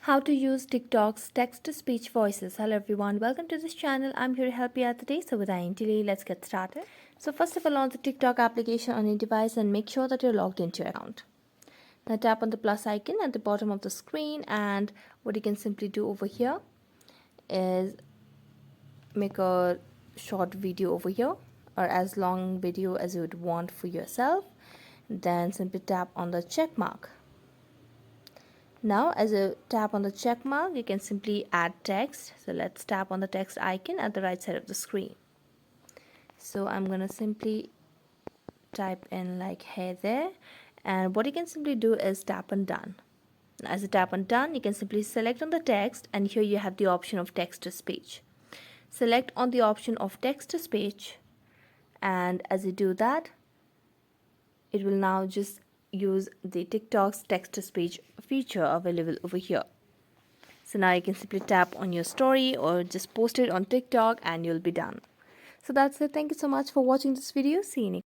How to use TikTok's text-to-speech voices. Hello everyone, welcome to this channel. I'm here to help you out today. So without any delay, let's get started. So first of all, launch the TikTok application on your device and make sure that you're logged into your account. Now tap on the plus icon at the bottom of the screen, and what you can simply do over here is make a short video over here, or as long video as you would want for yourself. Then simply tap on the check mark. Now as you tap on the check mark, you can simply add text. So let's tap on the text icon at the right side of the screen. So I'm gonna simply type in like hey there, and what you can simply do is tap on done. As you tap on done, you can simply select on the text, and here you have the option of text to speech. Select on the option of text to speech, and as you do that, it will now just use the TikTok's text-to-speech feature available over here. So now you can simply tap on your story or just post it on TikTok and you'll be done. So that's it. Thank you so much for watching this video. See you next.